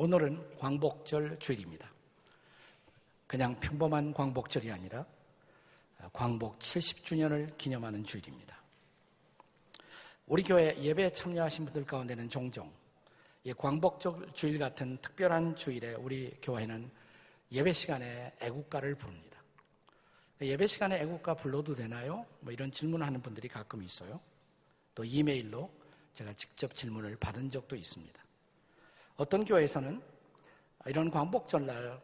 오늘은 광복절 주일입니다. 그냥 평범한 광복절이 아니라 광복 70주년을 기념하는 주일입니다. 우리 교회 예배에 참여하신 분들 가운데는 종종 이 광복절 주일 같은 특별한 주일에 우리 교회는 예배 시간에 애국가를 부릅니다. 예배 시간에 애국가 불러도 되나요? 이런 질문을 하는 분들이 가끔 있어요. 또 이메일로 제가 직접 질문을 받은 적도 있습니다. 어떤 교회에서는 이런 광복절날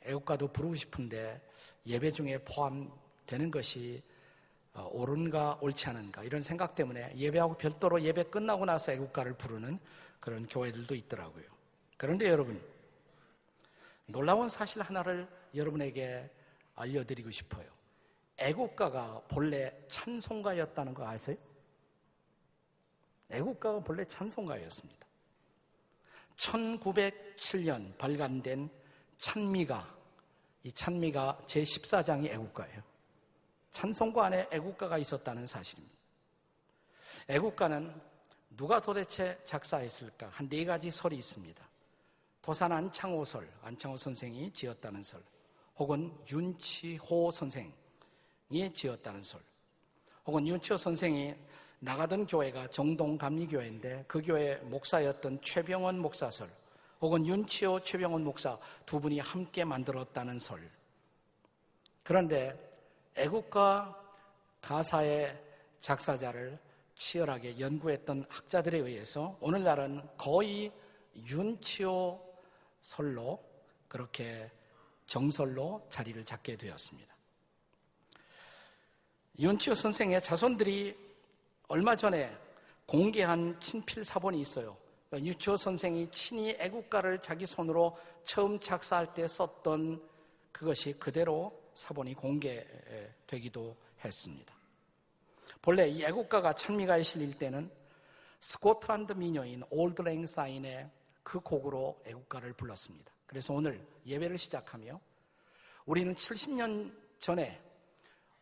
애국가도 부르고 싶은데 예배 중에 포함되는 것이 옳은가 옳지 않은가 이런 생각 때문에 예배하고 별도로 예배 끝나고 나서 애국가를 부르는 그런 교회들도 있더라고요. 그런데 여러분, 놀라운 사실 하나를 여러분에게 알려드리고 싶어요. 애국가가 본래 찬송가였다는 거 아세요? 애국가가 본래 찬송가였습니다. 1907년 발간된 찬미가, 이 찬미가 제14장이 애국가예요. 찬송가 안에 애국가가 있었다는 사실입니다. 애국가는 누가 도대체 작사했을까? 한 네 가지 설이 있습니다. 도산 안창호설, 안창호 선생이 지었다는 설, 혹은 윤치호 선생이 지었다는 설, 혹은 윤치호 선생이 나가던 교회가 정동감리교회인데 그 교회 목사였던 최병원 목사설, 혹은 윤치호 최병원 목사 두 분이 함께 만들었다는 설. 그런데 애국가 가사의 작사자를 치열하게 연구했던 학자들에 의해서 오늘날은 거의 윤치호 설로 그렇게 정설로 자리를 잡게 되었습니다. 윤치호 선생의 자손들이 얼마 전에 공개한 친필 사본이 있어요. 윤치호 선생이 친히 애국가를 자기 손으로 처음 작사할 때 썼던 그것이 그대로 사본이 공개되기도 했습니다. 본래 이 애국가가 찬미가에 실릴 때는 스코틀랜드 민요인 올드 랭사인의 그 곡으로 애국가를 불렀습니다. 그래서 오늘 예배를 시작하며 우리는 70년 전에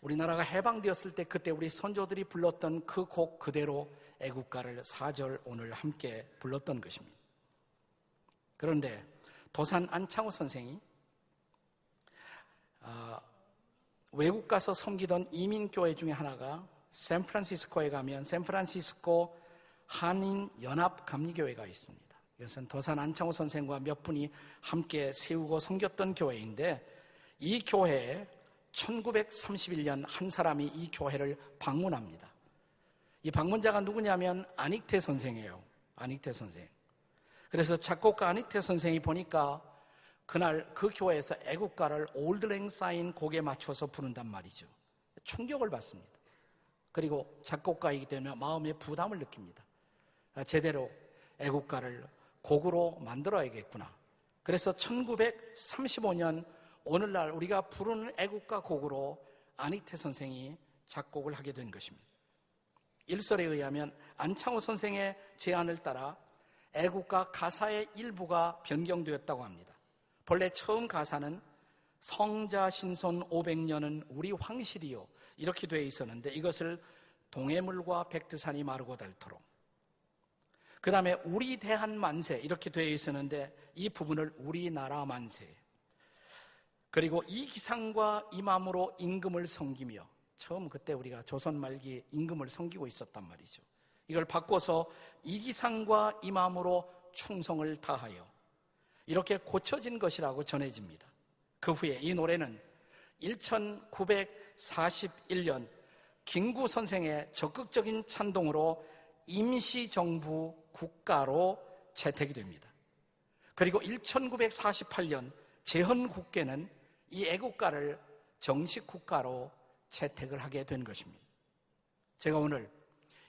우리나라가 해방되었을 때 그때 우리 선조들이 불렀던 그 곡 그대로 애국가를 4절 오늘 함께 불렀던 것입니다. 그런데 도산 안창호 선생이 외국 가서 섬기던 이민교회 중에 하나가 샌프란시스코에 가면 샌프란시스코 한인연합감리교회가 있습니다. 이것은 도산 안창호 선생과 몇 분이 함께 세우고 섬겼던 교회인데 이 교회에 1931년 한 사람이 이 교회를 방문합니다. 이 방문자가 누구냐면 안익태 선생이에요. 안익태 선생. 그래서 작곡가 안익태 선생이 보니까 그날 그 교회에서 애국가를 올드 랭사인 곡에 맞춰서 부른단 말이죠. 충격을 받습니다. 그리고 작곡가이기 때문에 마음의 부담을 느낍니다. 제대로 애국가를 곡으로 만들어야겠구나. 그래서 1935년 오늘날 우리가 부르는 애국가 곡으로 안익태 선생이 작곡을 하게 된 것입니다. 일설에 의하면 안창호 선생의 제안을 따라 애국가 가사의 일부가 변경되었다고 합니다. 본래 처음 가사는 성자신손 500년은 우리 황실이요 이렇게 되어 있었는데 이것을 동해물과 백두산이 마르고 닳도록, 그 다음에 우리 대한 만세 이렇게 되어 있었는데 이 부분을 우리나라 만세, 그리고 이기상과 이맘으로 임금을 섬기며, 처음 그때 우리가 조선 말기 임금을 섬기고 있었단 말이죠. 이걸 바꿔서 이기상과 이맘으로 충성을 다하여 이렇게 고쳐진 것이라고 전해집니다. 그 후에 이 노래는 1941년 김구 선생의 적극적인 찬동으로 임시정부 국가로 채택이 됩니다. 그리고 1948년 제헌국회는 이 애국가를 정식 국가로 채택을 하게 된 것입니다. 제가 오늘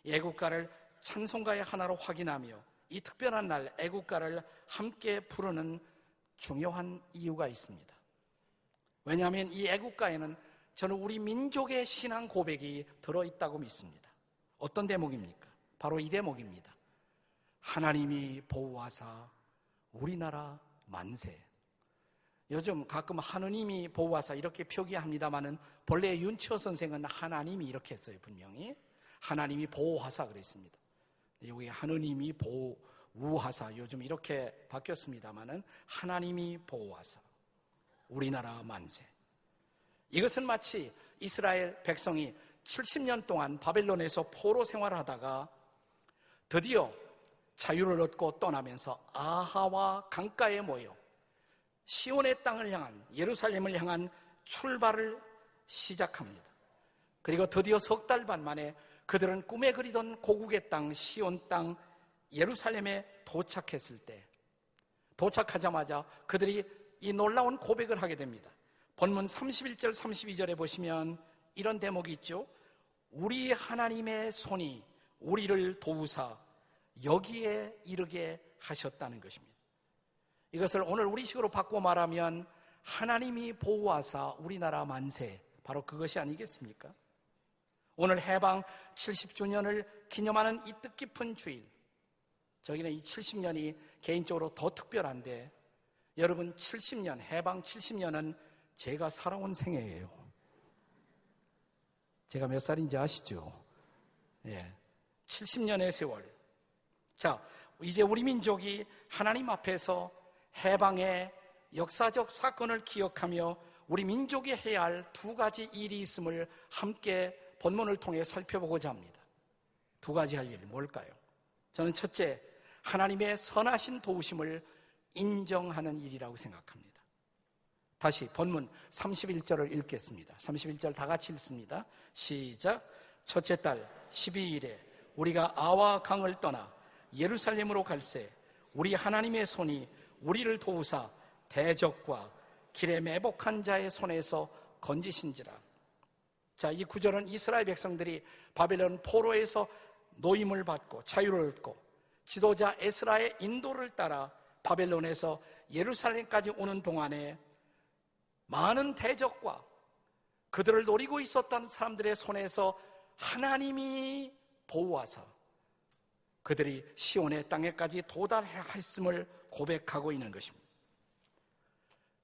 이 애국가를 찬송가의 하나로 확인하며 이 특별한 날 애국가를 함께 부르는 중요한 이유가 있습니다. 왜냐하면 이 애국가에는 저는 우리 민족의 신앙 고백이 들어있다고 믿습니다. 어떤 대목입니까? 바로 이 대목입니다. 하나님이 보호하사 우리나라 만세. 요즘 가끔 하느님이 보호하사 이렇게 표기합니다마는 본래 윤치호 선생은 하나님이 이렇게 했어요. 분명히 하나님이 보호하사 그랬습니다. 여기 하느님이 우하사, 요즘 이렇게 바뀌었습니다마는 하나님이 보호하사 우리나라 만세. 이것은 마치 이스라엘 백성이 70년 동안 바벨론에서 포로 생활하다가 드디어 자유를 얻고 떠나면서 아하와 강가에 모여 시온의 땅을 향한, 예루살렘을 향한 출발을 시작합니다. 그리고 드디어 석 달 반 만에 그들은 꿈에 그리던 고국의 땅, 시온 땅, 예루살렘에 도착했을 때, 도착하자마자 그들이 이 놀라운 고백을 하게 됩니다. 본문 31절 32절에 보시면 이런 대목이 있죠. 우리 하나님의 손이 우리를 도우사 여기에 이르게 하셨다는 것입니다. 이것을 오늘 우리식으로 바꿔 말하면 하나님이 보호하사 우리나라 만세, 바로 그것이 아니겠습니까? 오늘 해방 70주년을 기념하는 이 뜻깊은 주일, 저기는 이 70년이 개인적으로 더 특별한데, 여러분 70년, 해방 70년은 제가 살아온 생애예요. 제가 몇 살인지 아시죠? 예, 70년의 세월. 자, 이제 우리 민족이 하나님 앞에서 해방의 역사적 사건을 기억하며 우리 민족이 해야 할 두 가지 일이 있음을 함께 본문을 통해 살펴보고자 합니다. 두 가지 할 일이 뭘까요? 저는 첫째, 하나님의 선하신 도우심을 인정하는 일이라고 생각합니다. 다시 본문 31절을 읽겠습니다. 31절 다 같이 읽습니다. 시작. 첫째 달 12일에 우리가 아와 강을 떠나 예루살렘으로 갈새 우리 하나님의 손이 우리를 도우사 대적과 길에 매복한 자의 손에서 건지신지라. 자, 이 구절은 이스라엘 백성들이 바벨론 포로에서 노임을 받고 자유를 얻고 지도자 에스라의 인도를 따라 바벨론에서 예루살렘까지 오는 동안에 많은 대적과 그들을 노리고 있었던 사람들의 손에서 하나님이 보호하사 그들이 시온의 땅에까지 도달했음을 고백하고 있는 것입니다.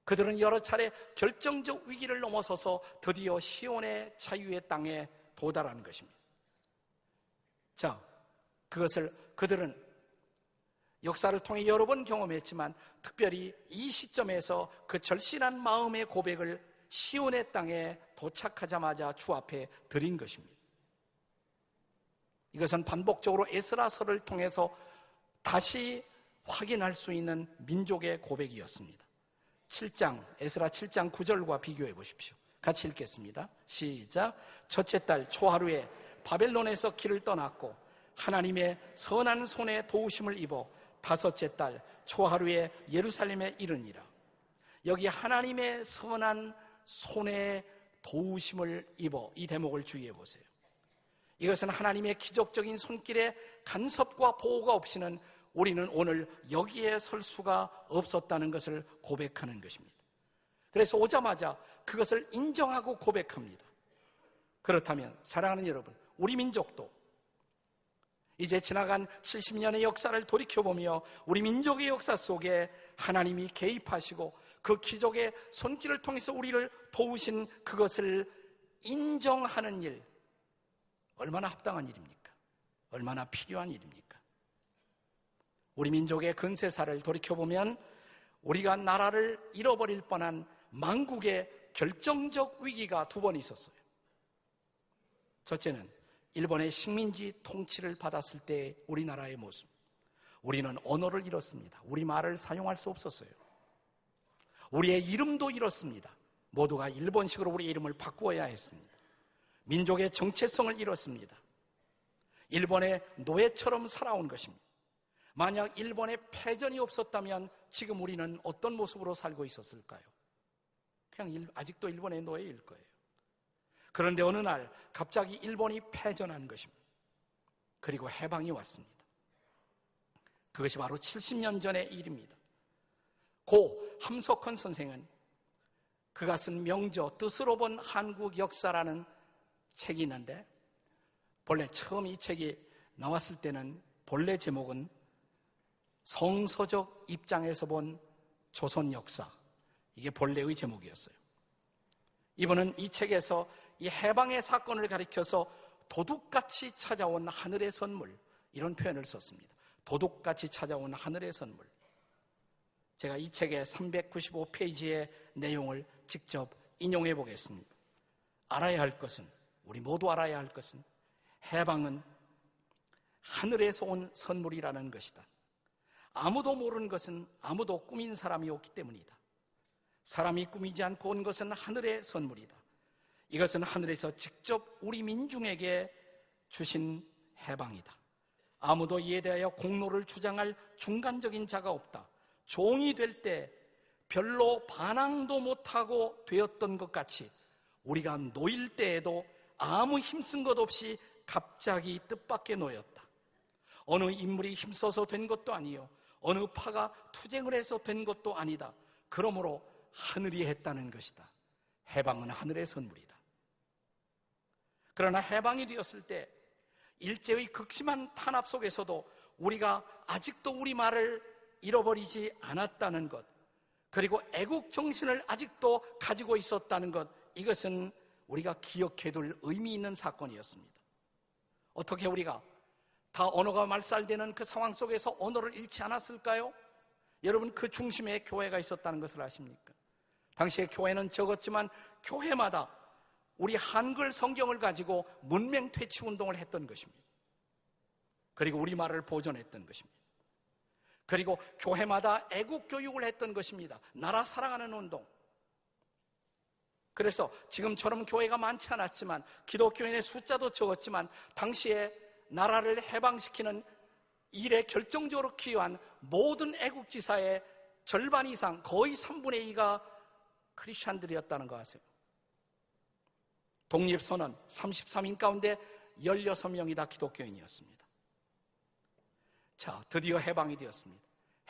그들은 여러 차례 결정적 위기를 넘어서서 드디어 시온의 자유의 땅에 도달하는 것입니다. 자, 그것을 그들은 역사를 통해 여러 번 경험했지만 특별히 이 시점에서 그 절실한 마음의 고백을 시온의 땅에 도착하자마자 주 앞에 드린 것입니다. 이것은 반복적으로 에스라서를 통해서 다시 확인할 수 있는 민족의 고백이었습니다. 7장, 에스라 7장 9절과 비교해 보십시오. 같이 읽겠습니다. 시작. 첫째 달 초하루에 바벨론에서 길을 떠났고 하나님의 선한 손에 도우심을 입어 다섯째 달 초하루에 예루살렘에 이르니라. 여기 하나님의 선한 손에 도우심을 입어, 이 대목을 주의해 보세요. 이것은 하나님의 기적적인 손길에 간섭과 보호가 없이는 우리는 오늘 여기에 설 수가 없었다는 것을 고백하는 것입니다. 그래서 오자마자 그것을 인정하고 고백합니다. 그렇다면 사랑하는 여러분, 우리 민족도 이제 지나간 70년의 역사를 돌이켜보며 우리 민족의 역사 속에 하나님이 개입하시고 그 기적의 손길을 통해서 우리를 도우신 그것을 인정하는 일, 얼마나 합당한 일입니까? 얼마나 필요한 일입니까? 우리 민족의 근세사를 돌이켜보면 우리가 나라를 잃어버릴 뻔한 망국의 결정적 위기가 두 번 있었어요. 첫째는 일본의 식민지 통치를 받았을 때 우리나라의 모습. 우리는 언어를 잃었습니다. 우리말을 사용할 수 없었어요. 우리의 이름도 잃었습니다. 모두가 일본식으로 우리의 이름을 바꾸어야 했습니다. 민족의 정체성을 잃었습니다. 일본의 노예처럼 살아온 것입니다. 만약 일본의 패전이 없었다면 지금 우리는 어떤 모습으로 살고 있었을까요? 그냥 아직도 일본의 노예일 거예요. 그런데 어느 날 갑자기 일본이 패전한 것입니다. 그리고 해방이 왔습니다. 그것이 바로 70년 전의 일입니다. 고 함석헌 선생은 그가 쓴 명저 뜻으로 본 한국 역사라는 책이 있는데, 본래 처음 이 책이 나왔을 때는 본래 제목은 성서적 입장에서 본 조선 역사, 이게 본래의 제목이었어요. 이분은 이 책에서 이 해방의 사건을 가리켜서 도둑같이 찾아온 하늘의 선물, 이런 표현을 썼습니다. 도둑같이 찾아온 하늘의 선물. 제가 이 책의 395페이지의 내용을 직접 인용해 보겠습니다. 알아야 할 것은, 우리 모두 알아야 할 것은 해방은 하늘에서 온 선물이라는 것이다. 아무도 모르는 것은 아무도 꾸민 사람이 없기 때문이다. 사람이 꾸미지 않고 온 것은 하늘의 선물이다. 이것은 하늘에서 직접 우리 민중에게 주신 해방이다. 아무도 이에 대하여 공로를 주장할 중간적인 자가 없다. 종이 될 때 별로 반항도 못하고 되었던 것 같이 우리가 놓일 때에도 아무 힘쓴 것 없이 갑자기 뜻밖에 놓였다. 어느 인물이 힘써서 된 것도 아니요, 어느 파가 투쟁을 해서 된 것도 아니다. 그러므로 하늘이 했다는 것이다. 해방은 하늘의 선물이다. 그러나 해방이 되었을 때 일제의 극심한 탄압 속에서도 우리가 아직도 우리말을 잃어버리지 않았다는 것, 그리고 애국 정신을 아직도 가지고 있었다는 것, 이것은 우리가 기억해둘 의미 있는 사건이었습니다. 어떻게 우리가 다 언어가 말살되는 그 상황 속에서 언어를 잃지 않았을까요? 여러분, 그 중심에 교회가 있었다는 것을 아십니까? 당시에 교회는 적었지만 교회마다 우리 한글 성경을 가지고 문맹 퇴치 운동을 했던 것입니다. 그리고 우리말을 보존했던 것입니다. 그리고 교회마다 애국 교육을 했던 것입니다. 나라 사랑하는 운동. 그래서 지금처럼 교회가 많지 않았지만, 기독교인의 숫자도 적었지만, 당시에 나라를 해방시키는 일에 결정적으로 기여한 모든 애국지사의 절반 이상, 거의 3분의 2가 크리스찬들이었다는 거 아세요? 독립선언 33인 가운데 16명이 다 기독교인이었습니다. 자, 드디어 해방이 되었습니다.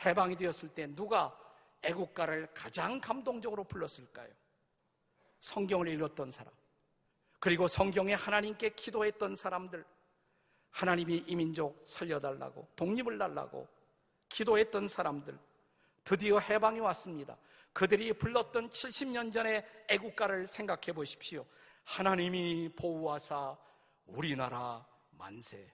해방이 되었을 때 누가 애국가를 가장 감동적으로 불렀을까요? 성경을 읽었던 사람, 그리고 성경에 하나님께 기도했던 사람들, 하나님이 이 민족 살려달라고, 독립을 달라고 기도했던 사람들, 드디어 해방이 왔습니다. 그들이 불렀던 70년 전의 애국가를 생각해 보십시오. 하나님이 보호하사 우리나라 만세.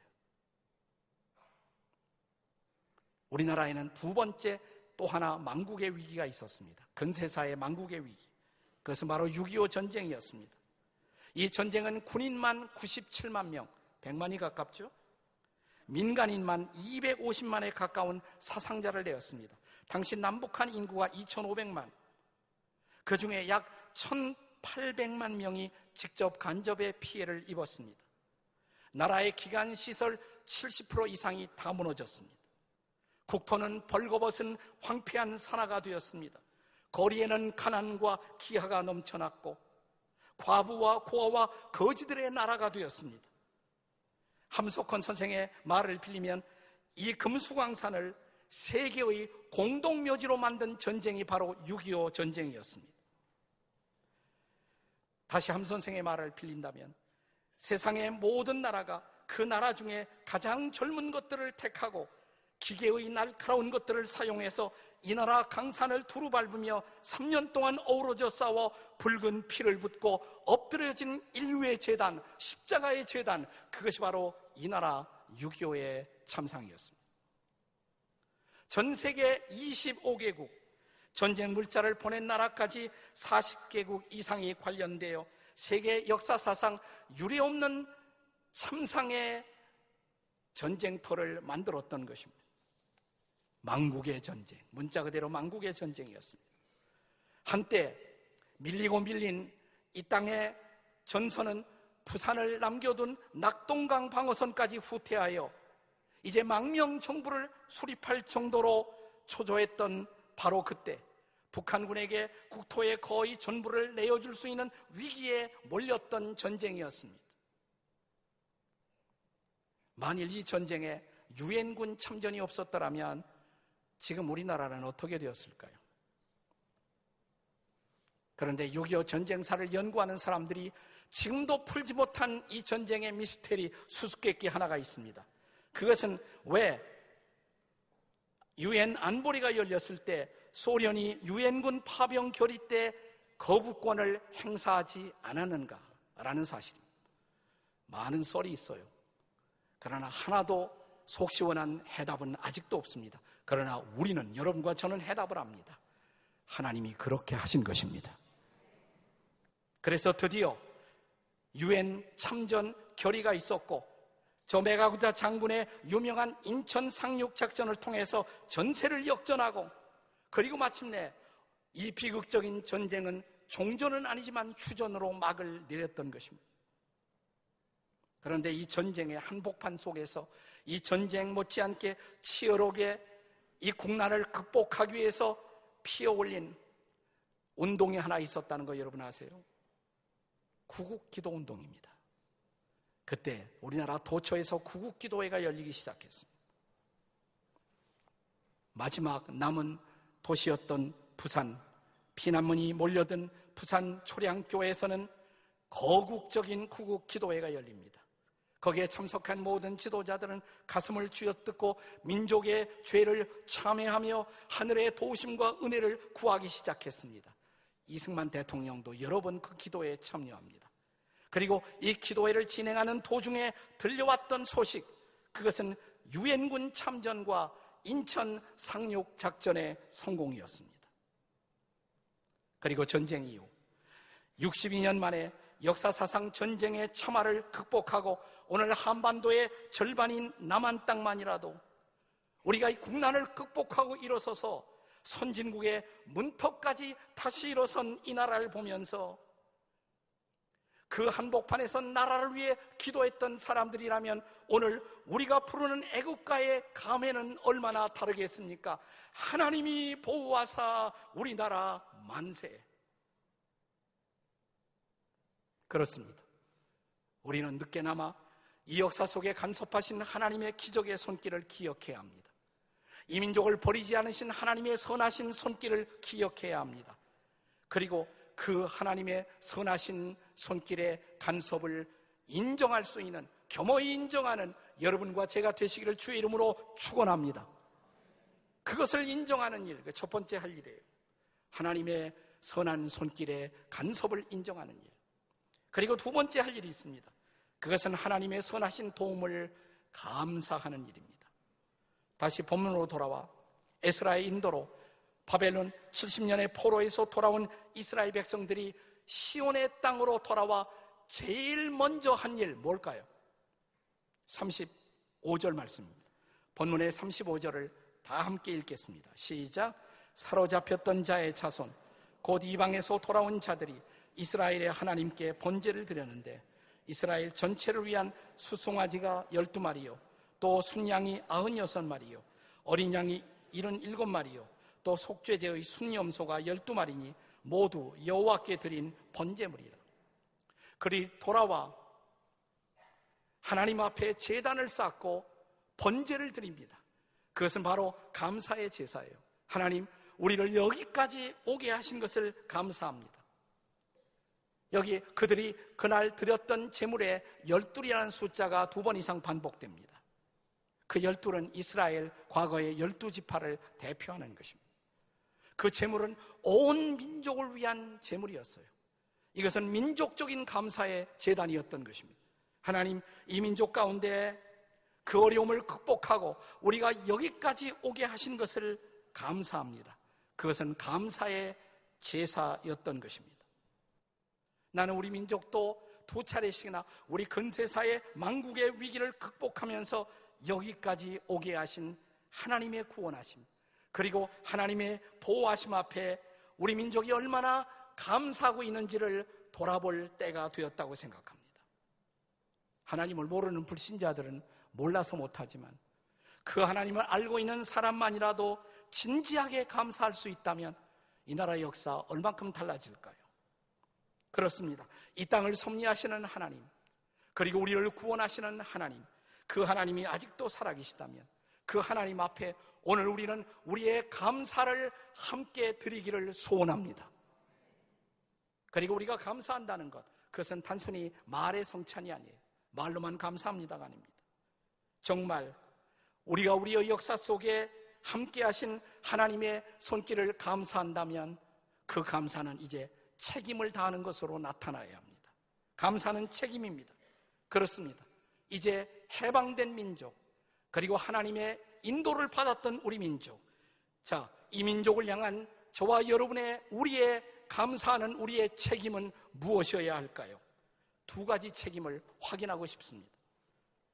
우리나라에는 두 번째 또 하나 망국의 위기가 있었습니다. 근세사의 망국의 위기. 그것은 바로 6.25 전쟁이었습니다. 이 전쟁은 군인만 97만 명, 100만이 가깝죠? 민간인만 250만에 가까운 사상자를 내었습니다. 당시 남북한 인구가 2,500만, 그 중에 약 1,800만 명이 직접 간접의 피해를 입었습니다. 나라의 기관시설 70% 이상이 다 무너졌습니다. 국토는 벌거벗은 황폐한 산하가 되었습니다. 거리에는 가난과 기하가 넘쳐났고 과부와 고아와 거지들의 나라가 되었습니다. 함석헌 선생의 말을 빌리면 이 금수강산을 세계의 공동묘지로 만든 전쟁이 바로 6.25 전쟁이었습니다. 다시 함 선생의 말을 빌린다면 세상의 모든 나라가 그 나라 중에 가장 젊은 것들을 택하고 기계의 날카로운 것들을 사용해서 이 나라 강산을 두루 밟으며 3년 동안 어우러져 싸워 붉은 피를 붓고 엎드려진 인류의 재단, 십자가의 재단, 그것이 바로 이 나라 6.25의 참상이었습니다. 전 세계 25개국, 전쟁 물자를 보낸 나라까지 40개국 이상이 관련되어 세계 역사사상 유례없는 참상의 전쟁터를 만들었던 것입니다. 망국의 전쟁, 문자 그대로 망국의 전쟁이었습니다. 한때 밀리고 밀린 이 땅의 전선은 부산을 남겨둔 낙동강 방어선까지 후퇴하여 이제 망명 정부를 수립할 정도로 초조했던 바로 그때 북한군에게 국토의 거의 전부를 내어줄 수 있는 위기에 몰렸던 전쟁이었습니다. 만일 이 전쟁에 유엔군 참전이 없었더라면 지금 우리나라는 어떻게 되었을까요? 그런데 6.25 전쟁사를 연구하는 사람들이 지금도 풀지 못한 이 전쟁의 미스테리, 수수께끼 하나가 있습니다. 그것은 왜 유엔 안보리가 열렸을 때 소련이 유엔군 파병 결의 때 거부권을 행사하지 않았는가라는 사실입니다. 많은 썰이 있어요. 그러나 하나도 속 시원한 해답은 아직도 없습니다. 그러나 우리는, 여러분과 저는 해답을 합니다. 하나님이 그렇게 하신 것입니다. 그래서 드디어 유엔 참전 결의가 있었고, 저 메가구타 장군의 유명한 인천 상륙 작전을 통해서 전세를 역전하고, 그리고 마침내 이 비극적인 전쟁은 종전은 아니지만 휴전으로 막을 내렸던 것입니다. 그런데 이 전쟁의 한복판 속에서 이 전쟁 못지않게 치열하게 이 국난을 극복하기 위해서 피어올린 운동이 하나 있었다는 거 여러분 아세요? 구국기도운동입니다. 그때 우리나라 도처에서 구국기도회가 열리기 시작했습니다. 마지막 남은 도시였던 부산, 피난민이 몰려든 부산 초량교회에서는 거국적인 구국기도회가 열립니다. 거기에 참석한 모든 지도자들은 가슴을 쥐어뜯고 민족의 죄를 참회하며 하늘의 도우심과 은혜를 구하기 시작했습니다. 이승만 대통령도 여러 번 그 기도에 참여합니다. 그리고 이 기도회를 진행하는 도중에 들려왔던 소식, 그것은 유엔군 참전과 인천 상륙 작전의 성공이었습니다. 그리고 전쟁 이후 62년 만에 역사사상 전쟁의 참화를 극복하고 오늘 한반도의 절반인 남한 땅만이라도 우리가 이 국난을 극복하고 일어서서 선진국의 문턱까지 다시 일어선 이 나라를 보면서 그 한복판에서 나라를 위해 기도했던 사람들이라면 오늘 우리가 부르는 애국가의 감회는 얼마나 다르겠습니까? 하나님이 보호하사 우리나라 만세. 그렇습니다. 우리는 늦게나마 이 역사 속에 간섭하신 하나님의 기적의 손길을 기억해야 합니다. 이 민족을 버리지 않으신 하나님의 선하신 손길을 기억해야 합니다. 그리고 그 하나님의 선하신 손길의 간섭을 인정할 수 있는, 겸허히 인정하는 여러분과 제가 되시기를 주의 이름으로 축원합니다. 그것을 인정하는 일, 첫 번째 할 일이에요. 하나님의 선한 손길의 간섭을 인정하는 일. 그리고 두 번째 할 일이 있습니다. 그것은 하나님의 선하신 도움을 감사하는 일입니다. 다시 본문으로 돌아와 에스라의 인도로 바벨론 70년의 포로에서 돌아온 이스라엘 백성들이 시온의 땅으로 돌아와 제일 먼저 한 일 뭘까요? 35절 말씀입니다. 본문의 35절을 다 함께 읽겠습니다. 시작. 사로잡혔던 자의 자손 곧 이방에서 돌아온 자들이 이스라엘의 하나님께 번제를 드렸는데 이스라엘 전체를 위한 수송아지가 12마리요 또 순양이 96마리요 어린 양이 77마리요 또 속죄제의 순염소가 12마리니 모두 여호와께 드린 번제물이라. 그리 돌아와 하나님 앞에 제단을 쌓고 번제를 드립니다. 그것은 바로 감사의 제사예요. 하나님, 우리를 여기까지 오게 하신 것을 감사합니다. 여기 그들이 그날 드렸던 제물의 12이라는 숫자가 2번 이상 반복됩니다. 그 12는 이스라엘 과거의 12지파를 대표하는 것입니다. 그 제물은 온 민족을 위한 제물이었어요. 이것은 민족적인 감사의 제단이었던 것입니다. 하나님, 이 민족 가운데 그 어려움을 극복하고 우리가 여기까지 오게 하신 것을 감사합니다. 그것은 감사의 제사였던 것입니다. 나는 우리 민족도 2차례씩이나 우리 근세사의 망국의 위기를 극복하면서 여기까지 오게 하신 하나님의 구원하심, 그리고 하나님의 보호하심 앞에 우리 민족이 얼마나 감사하고 있는지를 돌아볼 때가 되었다고 생각합니다. 하나님을 모르는 불신자들은 몰라서 못하지만 그 하나님을 알고 있는 사람만이라도 진지하게 감사할 수 있다면 이 나라의 역사 얼만큼 달라질까요? 그렇습니다. 이 땅을 섭리하시는 하나님, 그리고 우리를 구원하시는 하나님, 그 하나님이 아직도 살아계시다면 그 하나님 앞에 오늘 우리는 우리의 감사를 함께 드리기를 소원합니다. 그리고 우리가 감사한다는 것, 그것은 단순히 말의 성찬이 아니에요. 말로만 감사합니다가 아닙니다. 정말 우리가 우리의 역사 속에 함께 하신 하나님의 손길을 감사한다면 그 감사는 이제 책임을 다하는 것으로 나타나야 합니다. 감사는 책임입니다. 그렇습니다. 이제 해방된 민족, 그리고 하나님의 인도를 받았던 우리 민족. 자, 이 민족을 향한 저와 여러분의, 우리의 감사하는 우리의 책임은 무엇이어야 할까요? 두 가지 책임을 확인하고 싶습니다.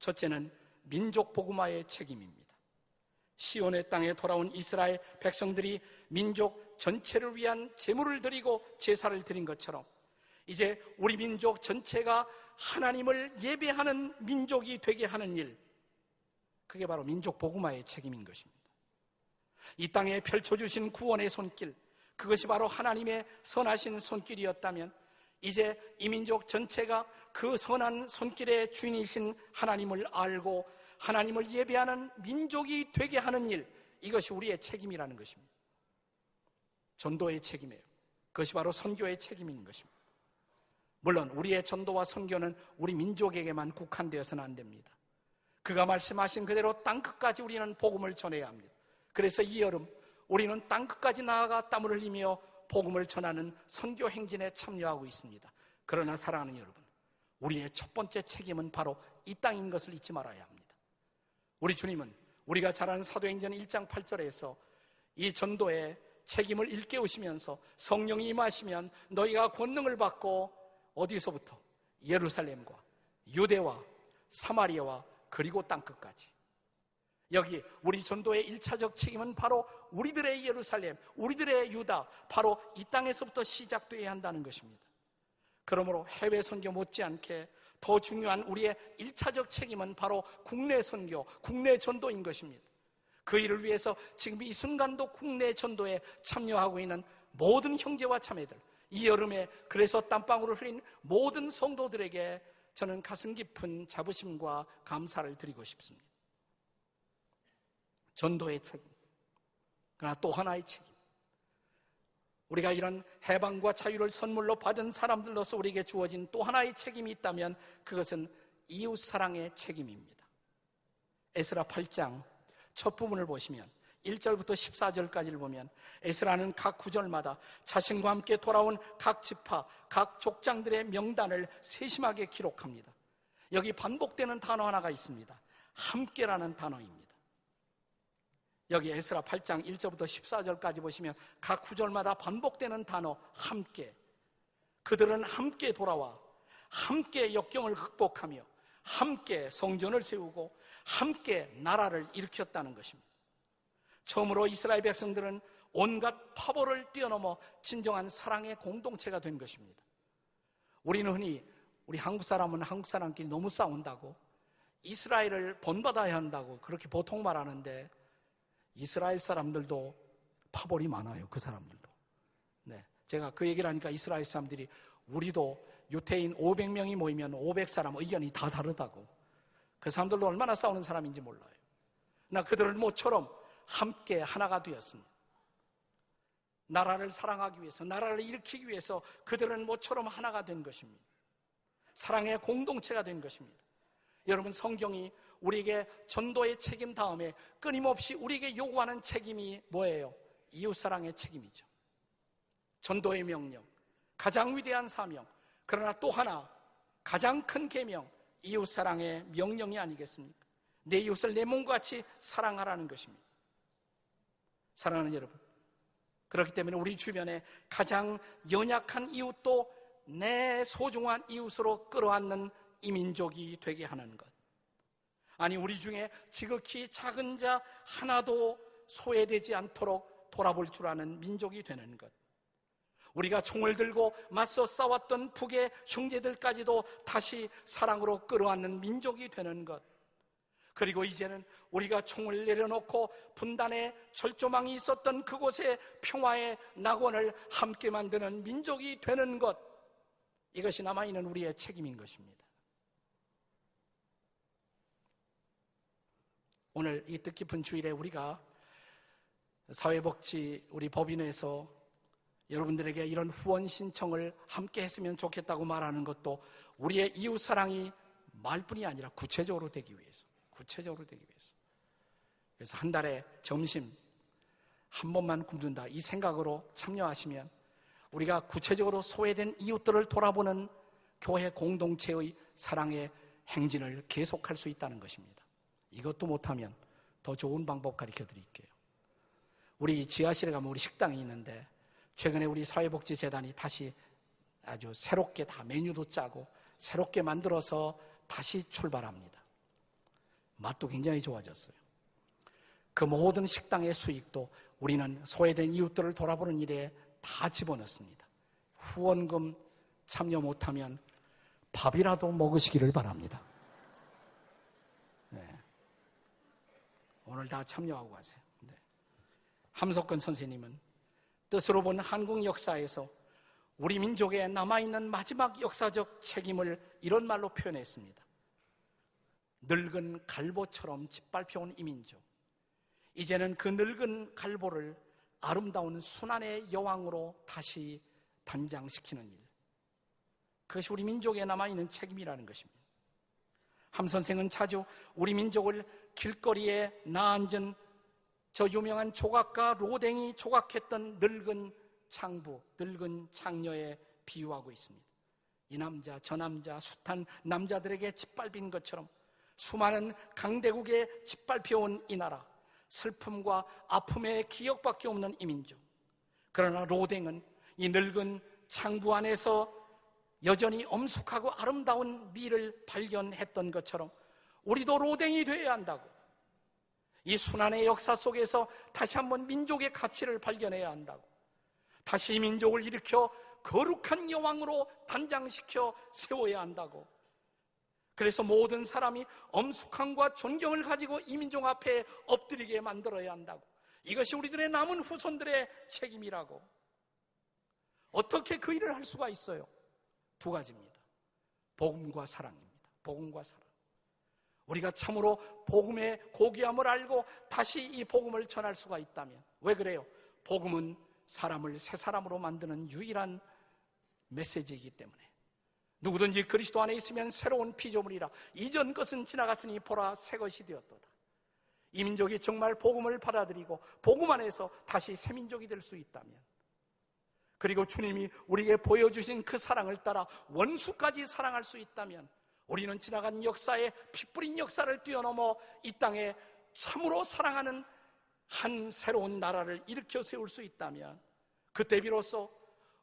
첫째는 민족 복음화의 책임입니다. 시온의 땅에 돌아온 이스라엘 백성들이 민족 전체를 위한 제물을 드리고 제사를 드린 것처럼 이제 우리 민족 전체가 하나님을 예배하는 민족이 되게 하는 일, 그게 바로 민족 복음화의 책임인 것입니다. 이 땅에 펼쳐주신 구원의 손길, 그것이 바로 하나님의 선하신 손길이었다면 이제 이 민족 전체가 그 선한 손길의 주인이신 하나님을 알고 하나님을 예배하는 민족이 되게 하는 일, 이것이 우리의 책임이라는 것입니다. 전도의 책임이에요. 그것이 바로 선교의 책임인 것입니다. 물론 우리의 전도와 선교는 우리 민족에게만 국한되어서는 안 됩니다. 그가 말씀하신 그대로 땅끝까지 우리는 복음을 전해야 합니다. 그래서 이 여름 우리는 땅끝까지 나아가 땀을 흘리며 복음을 전하는 선교 행진에 참여하고 있습니다. 그러나 사랑하는 여러분, 우리의 첫 번째 책임은 바로 이 땅인 것을 잊지 말아야 합니다. 우리 주님은 우리가 잘 아는 사도행전 1장 8절에서 이 전도의 책임을 일깨우시면서 성령이 임하시면 너희가 권능을 받고 어디서부터? 예루살렘과 유대와 사마리아와 그리고 땅끝까지. 여기 우리 전도의 1차적 책임은 바로 우리들의 예루살렘, 우리들의 유다, 바로 이 땅에서부터 시작되어야 한다는 것입니다. 그러므로 해외 선교 못지않게 더 중요한 우리의 1차적 책임은 바로 국내 선교, 국내 전도인 것입니다. 그 일을 위해서 지금 이 순간도 국내 전도에 참여하고 있는 모든 형제와 자매들, 이 여름에 그래서 땀방울을 흘린 모든 성도들에게 저는 가슴 깊은 자부심과 감사를 드리고 싶습니다. 전도의 책임, 그러나 또 하나의 책임, 우리가 이런 해방과 자유를 선물로 받은 사람들로서 우리에게 주어진 또 하나의 책임이 있다면 그것은 이웃사랑의 책임입니다. 에스라 8장 첫 부분을 보시면 1절부터 14절까지를 보면 에스라는 각 구절마다 자신과 함께 돌아온 각 지파, 각 족장들의 명단을 세심하게 기록합니다. 여기 반복되는 단어 하나가 있습니다. 함께라는 단어입니다. 여기 에스라 8장 1절부터 14절까지 보시면 각 구절마다 반복되는 단어 함께. 그들은 함께 돌아와 함께 역경을 극복하며 함께 성전을 세우고 함께 나라를 일으켰다는 것입니다. 처음으로 이스라엘 백성들은 온갖 파벌을 뛰어넘어 진정한 사랑의 공동체가 된 것입니다. 우리는 흔히 우리 한국 사람은 한국 사람끼리 너무 싸운다고, 이스라엘을 본받아야 한다고 그렇게 보통 말하는데 이스라엘 사람들도 파벌이 많아요. 그 사람들도. 네, 제가 그 얘기를 하니까 이스라엘 사람들이 우리도 유태인 500명이 모이면 500사람 의견이 다 다르다고. 그 사람들도 얼마나 싸우는 사람인지 몰라요. 나 그들을 모처럼 함께 하나가 되었습니다. 나라를 사랑하기 위해서, 나라를 일으키기 위해서 그들은 모처럼 하나가 된 것입니다. 사랑의 공동체가 된 것입니다. 여러분, 성경이 우리에게 전도의 책임 다음에 끊임없이 우리에게 요구하는 책임이 뭐예요? 이웃사랑의 책임이죠. 전도의 명령, 가장 위대한 사명, 그러나 또 하나 가장 큰 계명, 이웃사랑의 명령이 아니겠습니까? 내 이웃을 내 몸과 같이 사랑하라는 것입니다. 사랑하는 여러분, 그렇기 때문에 우리 주변에 가장 연약한 이웃도 내 소중한 이웃으로 끌어안는 이 민족이 되게 하는 것. 아니, 우리 중에 지극히 작은 자 하나도 소외되지 않도록 돌아볼 줄 아는 민족이 되는 것. 우리가 총을 들고 맞서 싸웠던 북의 형제들까지도 다시 사랑으로 끌어안는 민족이 되는 것. 그리고 이제는 우리가 총을 내려놓고 분단의 절조망이 있었던 그곳에 평화의 낙원을 함께 만드는 민족이 되는 것. 이것이 남아있는 우리의 책임인 것입니다. 오늘 이 뜻깊은 주일에 우리가 사회복지 우리 법인에서 여러분들에게 이런 후원 신청을 함께 했으면 좋겠다고 말하는 것도 우리의 이웃사랑이 말뿐이 아니라 구체적으로 되기 위해서. 그래서 한 달에 점심 한 번만 굶는다, 이 생각으로 참여하시면 우리가 구체적으로 소외된 이웃들을 돌아보는 교회 공동체의 사랑의 행진을 계속할 수 있다는 것입니다. 이것도 못하면 더 좋은 방법 가르쳐 드릴게요. 우리 지하실에 가면 우리 식당이 있는데 최근에 우리 사회복지재단이 다시 아주 새롭게 다 메뉴도 짜고 새롭게 만들어서 다시 출발합니다. 맛도 굉장히 좋아졌어요. 그 모든 식당의 수익도 우리는 소외된 이웃들을 돌아보는 일에 다 집어넣습니다. 후원금 참여 못하면 밥이라도 먹으시기를 바랍니다. 네. 오늘 다 참여하고 가세요. 네. 함석근 선생님은 뜻으로 본 한국 역사에서 우리 민족에 남아있는 마지막 역사적 책임을 이런 말로 표현했습니다. 늙은 갈보처럼 짓밟혀온 이 민족, 이제는 그 늙은 갈보를 아름다운 순환의 여왕으로 다시 단장시키는 일, 그것이 우리 민족에 남아있는 책임이라는 것입니다. 함 선생은 자주 우리 민족을 길거리에 나앉은 저 유명한 조각가 로댕이 조각했던 늙은 창부, 늙은 창녀에 비유하고 있습니다. 이 남자, 저 남자, 숱한 남자들에게 짓밟힌 것처럼 수많은 강대국에 짓밟혀온 이 나라, 슬픔과 아픔의 기억밖에 없는 이 민족. 그러나 로댕은 이 늙은 창부 안에서 여전히 엄숙하고 아름다운 미를 발견했던 것처럼 우리도 로댕이 되어야 한다고, 이 순환의 역사 속에서 다시 한번 민족의 가치를 발견해야 한다고, 다시 이 민족을 일으켜 거룩한 여왕으로 단장시켜 세워야 한다고, 그래서 모든 사람이 엄숙함과 존경을 가지고 이 민족 앞에 엎드리게 만들어야 한다고, 이것이 우리들의 남은 후손들의 책임이라고. 어떻게 그 일을 할 수가 있어요? 두 가지입니다. 복음과 사랑입니다. 복음과 사랑. 우리가 참으로 복음의 고귀함을 알고 다시 이 복음을 전할 수가 있다면. 왜 그래요? 복음은 사람을 새 사람으로 만드는 유일한 메시지이기 때문에. 누구든지 그리스도 안에 있으면 새로운 피조물이라, 이전 것은 지나갔으니 보라 새 것이 되었도다. 이 민족이 정말 복음을 받아들이고 복음 안에서 다시 새 민족이 될 수 있다면, 그리고 주님이 우리에게 보여주신 그 사랑을 따라 원수까지 사랑할 수 있다면, 우리는 지나간 역사에 핏뿌린 역사를 뛰어넘어 이 땅에 참으로 사랑하는 한 새로운 나라를 일으켜 세울 수 있다면, 그때 비로소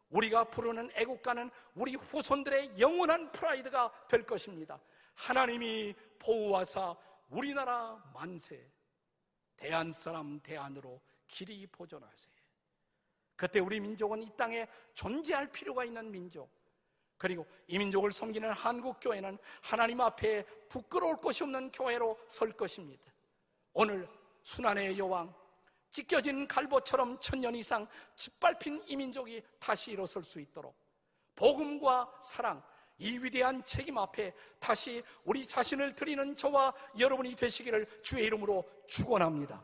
우리가 부르는 애국가는 우리 후손들의 영원한 프라이드가 될 것입니다. 하나님이 보호하사 우리나라 만세, 대한 사람 대안으로 길이 보존하세. 그때 우리 민족은 이 땅에 존재할 필요가 있는 민족, 그리고 이 민족을 섬기는 한국교회는 하나님 앞에 부끄러울 것이 없는 교회로 설 것입니다. 오늘 순환의 여왕, 찢겨진 갈보처럼 1000년 이상 짓밟힌 이 민족이 다시 일어설 수 있도록 복음과 사랑, 이 위대한 책임 앞에 다시 우리 자신을 드리는 저와 여러분이 되시기를 주의 이름으로 축원합니다.